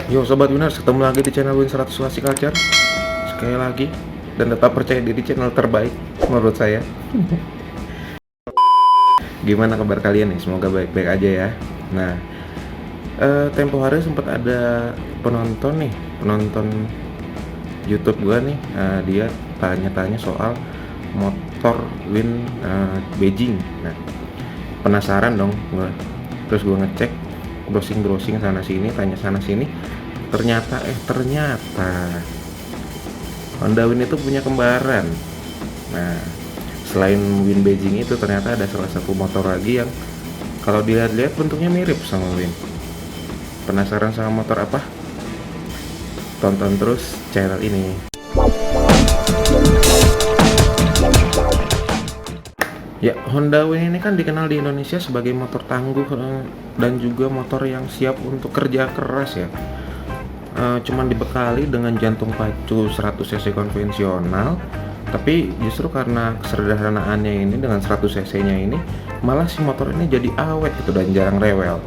Yo Sobat Winners, ketemu lagi di channel Win 100 Classic Culture. Sekali lagi, dan tetap percaya diri, channel terbaik menurut saya. Gimana kabar kalian nih? Semoga baik-baik aja ya. Nah, tempo hari sempat ada penonton YouTube gua nih, dia tanya-tanya soal motor Win Beijing. Nah, penasaran dong gua. Terus gua ngecek, browsing sana sini, tanya sana sini. Ternyata Honda Win itu punya kembaran. Nah, selain Win Beijing itu ternyata ada salah satu motor lagi yang kalau dilihat-lihat bentuknya mirip sama Win. Penasaran sama motor apa? Tonton terus channel ini. Ya, Honda Win ini kan dikenal di Indonesia sebagai motor tangguh dan juga motor yang siap untuk kerja keras ya. Cuman dibekali dengan jantung pacu 100 cc konvensional, tapi justru karena kesederhanaannya ini dengan 100 cc nya ini malah si motor ini jadi awet gitu dan jarang rewel.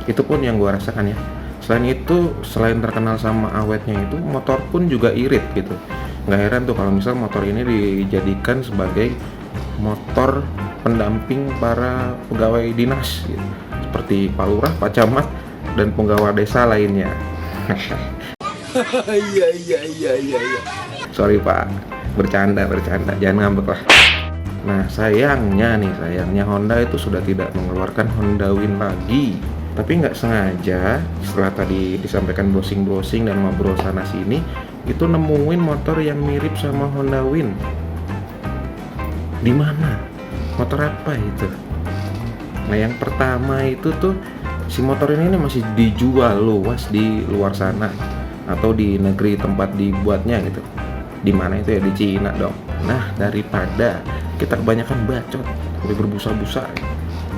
Itu pun yang gua rasakan ya. Selain itu, selain terkenal sama awetnya itu, motor pun juga irit gitu. Nggak heran tuh kalau misal motor ini dijadikan sebagai motor pendamping para pegawai dinas gitu, seperti Pak Lurah, Pak Camat, dan penggawa desa lainnya. Iya. Sorry Pak, bercanda, jangan ngambek lah. Nah, sayangnya Honda itu sudah tidak mengeluarkan Honda Win lagi. Tapi nggak sengaja, setelah tadi disampaikan browsing dan ngobrol sana sini, itu nemuin motor yang mirip sama Honda Win. Di mana? Motor apa itu? Nah, yang pertama itu tuh si motor ini masih dijual luas di luar sana atau di negeri tempat dibuatnya gitu. Di mana itu ya? Di Cina dong. Nah, daripada kita kebanyakan bacot, udah berbusa-busa,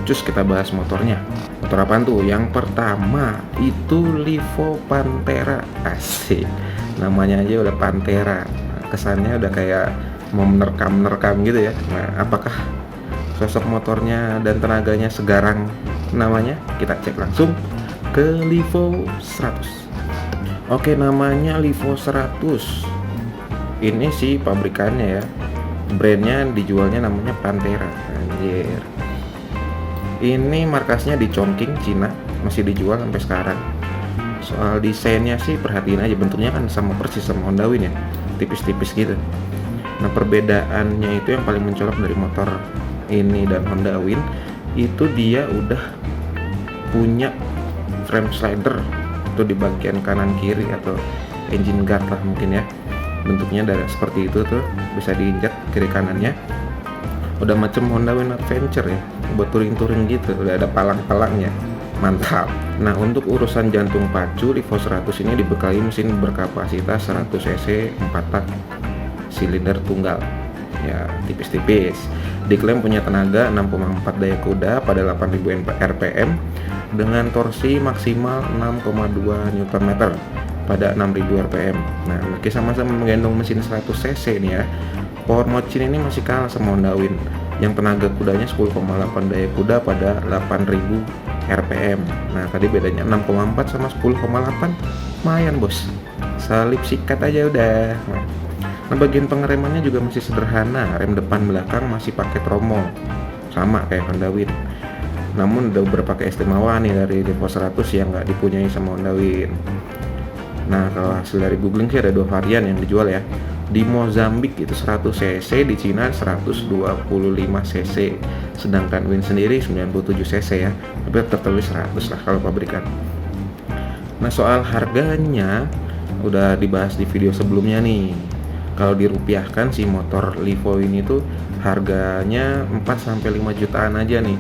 terus kita bahas motornya. Motor apaan tuh? Yang pertama itu Livo Pantera. Asik, namanya aja udah Pantera, kesannya udah kayak mau menerkam gitu ya. Nah, apakah sosok motornya dan tenaganya segarang namanya? Kita cek langsung ke Livo 100. Oke, namanya Livo 100. Ini sih pabrikannya ya. Brandnya dijualnya namanya Pantera. Anjir. Ini markasnya di Chongqing, Cina. Masih dijual sampai sekarang. Soal desainnya sih perhatiin aja, bentuknya kan sama persis sama Honda Win ya. Tipis-tipis gitu. Nah, perbedaannya itu yang paling mencolok dari motor ini dan Honda Win itu dia udah punya frame slider itu di bagian kanan kiri atau engine guard lah mungkin ya. Bentuknya dari seperti itu tuh, bisa diinjak kiri kanannya. Udah macam Honda Win Adventure ya, buat touring gitu, udah ada palang-palangnya. Mantap. Nah, untuk urusan jantung pacu, Livo 100 ini dibekali mesin berkapasitas 100 cc 4 tak silinder tunggal. Ya, tipis-tipis. Diklaim punya tenaga 6,4 daya kuda pada 8000 rpm dengan torsi maksimal 6,2 Nm pada 6000 rpm. Nah, meski sama-sama menggendong mesin 100 cc nih ya, power machine ini masih kalah sama Honda Win yang tenaga kudanya 10,8 daya kuda pada 8000 rpm. Nah, tadi bedanya 6,4 sama 10,8, lumayan bos. Salip sikat aja udah. Nah, bagian pengeremannya juga masih sederhana, rem depan belakang masih pakai tromol, sama kayak Honda Win. Namun ada beberapa keistimewaan nih dari Livo 100 yang nggak dipunyai sama Honda Win. Nah, kalau hasil dari googling sih ada 2 varian yang dijual ya. Di Mozambik itu 100 cc, di Cina 125 cc. Sedangkan Win sendiri 97 cc ya, tapi tertulis 100 lah kalau pabrikan. Nah, soal harganya udah dibahas di video sebelumnya nih. Kalau dirupiahkan si motor Livo ini tuh harganya 4-5 jutaan aja nih.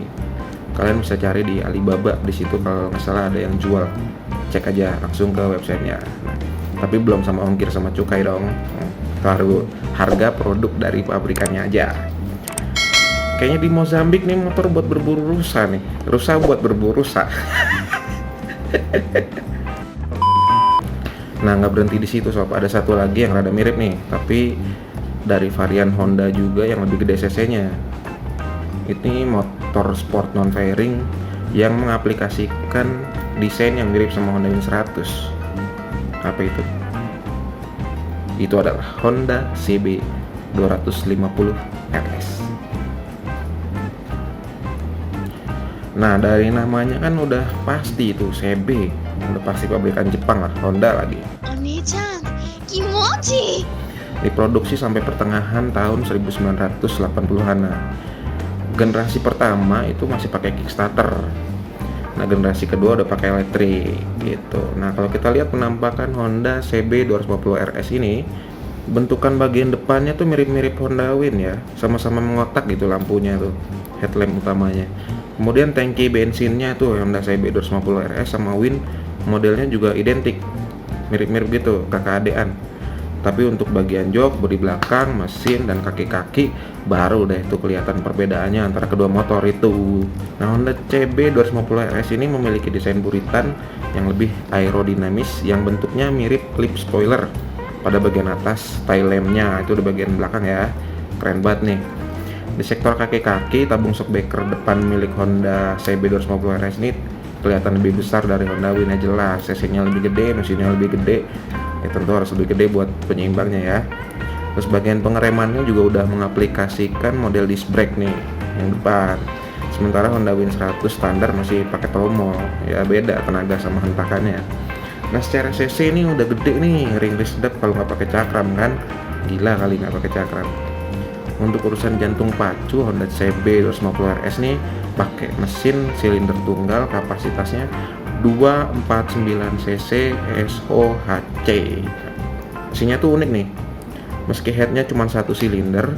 Kalian bisa cari di Alibaba, di situ kalau nggak salah ada yang jual. Cek aja langsung ke websitenya. Nah, tapi belum sama ongkir sama cukai dong. Harga produk dari pabrikannya aja. Kayaknya di Mozambik nih motor buat berburu rusa nih. Rusa buat berburu rusa. Nah, nggak berhenti di situ sob, ada satu lagi yang rada mirip nih, tapi dari varian Honda juga yang lebih gede cc-nya. Ini motor sport non fairing yang mengaplikasikan desain yang mirip sama Honda Win 100. Apa itu? Itu adalah Honda CB 250 RS. Nah, dari namanya kan udah pasti itu CB, udah pasti pabrikan Jepang lah, Honda lagi. Oni-chan, kimochi. Diproduksi sampai pertengahan tahun 1980-an. Generasi pertama itu masih pakai kickstarter. Nah, generasi kedua udah pakai elektrik gitu. Nah, kalau kita lihat penampakan Honda CB 250 RS ini, bentukan bagian depannya tuh mirip-mirip Honda Win ya, sama-sama mengotak gitu lampunya tuh, headlamp utamanya. Kemudian tangki bensinnya tuh Honda CB 250 RS sama Win modelnya juga identik, mirip-mirip gitu, kakak adean. Tapi untuk bagian jok, bodi belakang, mesin, dan kaki-kaki baru deh tuh kelihatan perbedaannya antara kedua motor itu. Nah, Honda CB 250 RS ini memiliki desain buritan yang lebih aerodinamis yang bentuknya mirip lip spoiler pada bagian atas tail lampnya, itu di bagian belakang ya. Keren banget nih. Di sektor kaki-kaki, tabung shockbreaker depan milik Honda CB 250 RS ini kelihatan lebih besar dari Honda Win, jelas. Cc-nya lebih gede, mesinnya lebih gede. Ya tentu harus lebih gede buat penyeimbangnya ya. Terus bagian pengeremannya juga udah mengaplikasikan model disc brake nih yang depan. Sementara Honda Win 100 standar masih pakai tromol. Ya beda tenaga sama hentakannya. Nah, secara cc ini udah gede nih, ring sedap kalau nggak pakai cakram kan. Gila kali nggak pakai cakram. Untuk urusan jantung pacu, Honda CB 250 RS nih pakai mesin silinder tunggal, kapasitasnya 249 cc SOHC. Mesinnya tuh unik nih, meski headnya cuma satu silinder,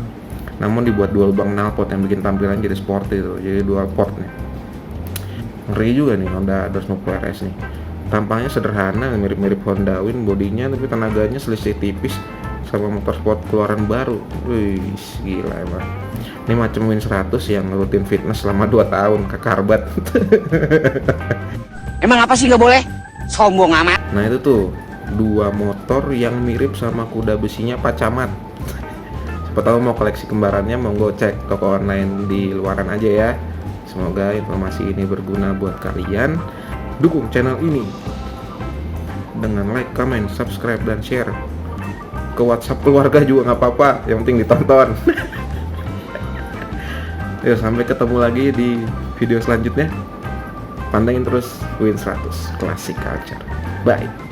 namun dibuat dua lubang knalpot yang bikin tampilan jadi sporty tuh, jadi dual port nih. Ngeri juga nih Honda 250 RS nih. Tampangnya sederhana, mirip-mirip Honda Win bodinya, tapi tenaganya selisih tipis sama motor sport keluaran baru. Wih, gila emang. Ini macam Win 100 yang rutin fitness selama 2 tahun ke karbat. Emang apa sih nggak boleh? Sombong amat. Nah itu tuh, dua motor yang mirip sama kuda besinya Pak Camat. Siapa tahu mau koleksi kembarannya, monggo cek toko online di luaran aja ya. Semoga informasi ini berguna buat kalian. Dukung channel ini dengan like, comment, subscribe, dan share. Ke WhatsApp keluarga juga nggak apa-apa, yang penting ditonton. Yuk, sampai ketemu lagi di video selanjutnya. Pantengin terus Win 100 Classic Culture. Bye.